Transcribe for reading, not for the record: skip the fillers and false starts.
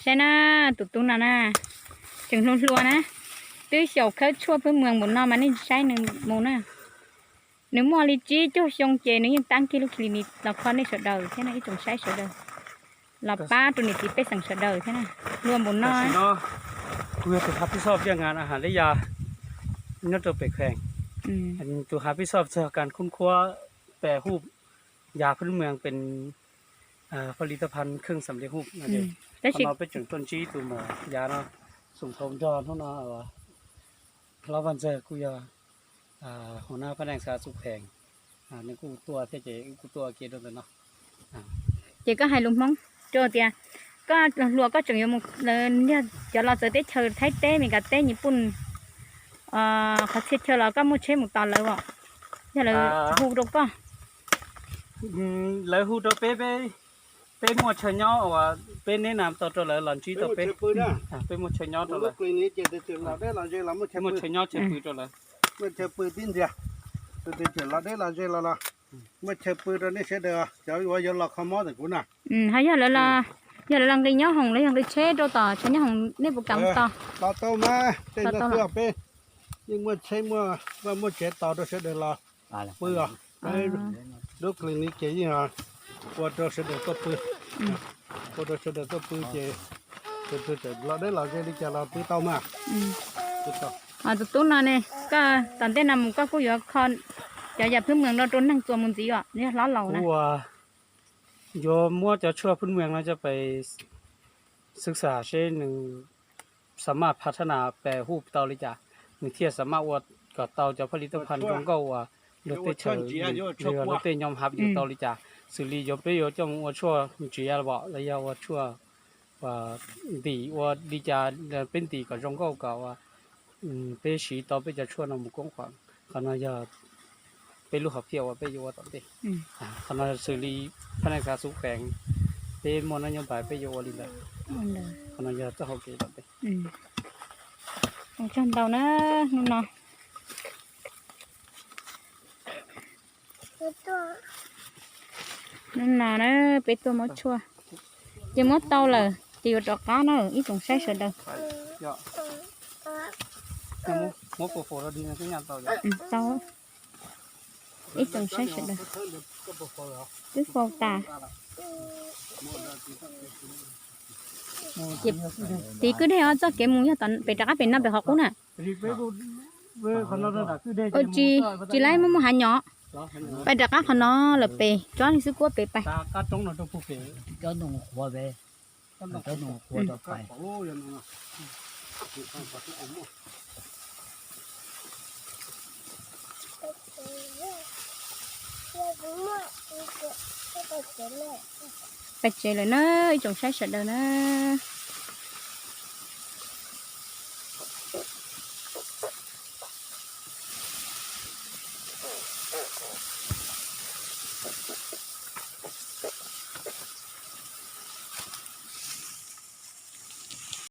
ใช่นะตุ่ตุ้นน่ะถึงรัวๆนะตื้อเฉียวเขาชั่วเพื่อเมืองบนนอมันนี่ใช้หนึ่งโมน่ะหนึ่งมอลิจีโจ้ชงเจนึงยังตั้งกิโลคลินิกเราคอนได้สดเดิใช่ไหมที่จงใช้สดเดิเราป้าตัวนี้ติดไปสั่งสดเดิใช่ไหมรวมบนนอกูจะทับที่ชอบเรื่องงานอาหารและยาเนื้อตัวเป็ดแข็งอันตัวหาที่ชอบจากการคุ้นคว้าแปรรูปยาพื้นเมืองเป็นผลิตภัณฑ์เครื่องสำเร็จรูปนั่นเองเราไปจนต้นชี้ตัวหมอยาเนาะส่งทมจอเท่านั้นวะเราวันเจอกูยาหัวหน้าแผนกสาธารณสุขแพงนี่กูตัวเท่เจกูตัวเกดเลยเนาะเจก็ให้ลุงมองโจเตียก็รัวก็จังอยู่มุกเลยเนี่ยจะเราจะได้เชิญไทยเต้มีกับเต้ญี่ปุ่นเขาเชิญเชิญเราก็มุ่งเชื่อมุกตอนเลยวะเนี่ยเลยหูดก็เลยหูดเป๊ะหมดเชยอว่าเป็นแนะนำตัวเลยหลังจีตัวเป๊ะเป็นหมดเชยอตัวเลยกลิ่นนี้จะเจอเราได้เราเจอเราไม่ใช่หมดเชยอเชยปืนตัวเลยไม่ใช่ปืนดิ้นเดียตัวเจอเราได้เราเจอเราละไม่ใช่ปืนตัวนี้เสียเดียวจะว่าจะหลอกขโมยแต่กูน่ะให้ยาเลยล่ะยาเลยลังดีเนาะของเลยลังดีเช่ตัวต่อใช้เนี่ยของนี่บุกกังต่อต่อมาเต้นตัวเพื่อเป๊ะยิ่งเมื่อใช้เมื่อเจ็ดต่อตัวเสียเดียวละปืนไปดูกลิ่นนี้เจยี่ห้อว่าตัวเสียเดียวตัวปืนว่าตัวเสียเดียวตัวปืนเจตัวเราได้เราเจอที่จะเราปืนต่อมาตัวตุ้นน่ะเนี่ยก็ตอนเต้นนำก็กูอยู่คอนอย่าเพิ่งเมืองเราโดนนั่งตัวมุนจีอ่ะเนี่ยล้อเรานะโยมัวจะช่วยพื้นเมืองเราจะไปศึกษาเช่นหนึ่งสามารถพัฒนาแปรรูปเตาลิจ่าหนึ่งเทียสามารถว่ากับเตาจะผลิตภัณฑ์ของก็ว่ารถเตเฉยหรือรถเตยอมหับอยู่เตาลิจ่าสุริยมไปโยจงว่าช่วยจีอะไรบ่ระยะว่าช่วยว่าดีว่าดีจ่าเป็นดีกับจงก็ว่าไปสีต่อไปจะช่วยนำมุกงขวางขณะยาไปลูกหับเพียวว่าไปอยู่ว่าต่อไปขณะสุริพนักงานสุขแฝงไปมอนนโยบายไปอยู่ว่าลิละขณะยาจะเขาเกี่ยวต่อไปของฉันเดานะนู่นเนาะนั่นน่ะนะเป็ดตัวมดชัวจะมดเตาเลยจีบดอกก้าเนอะอีสงสัยสุดเลยมดโผล่เราดีนะที่งานเตาเตาอีสงสัยสุดเลยตึ๊กโฟตาthì cứ thế cho cái mùng như tận phải trả bên năm phải học cũng nè chị lấy mùng hạt nhỏ phải trả các nó là bề cho thì sức quá bề bay cho nó hoa về cho nó hoa cho phải bạch chơi lại nó trồng sai sợi đầu nó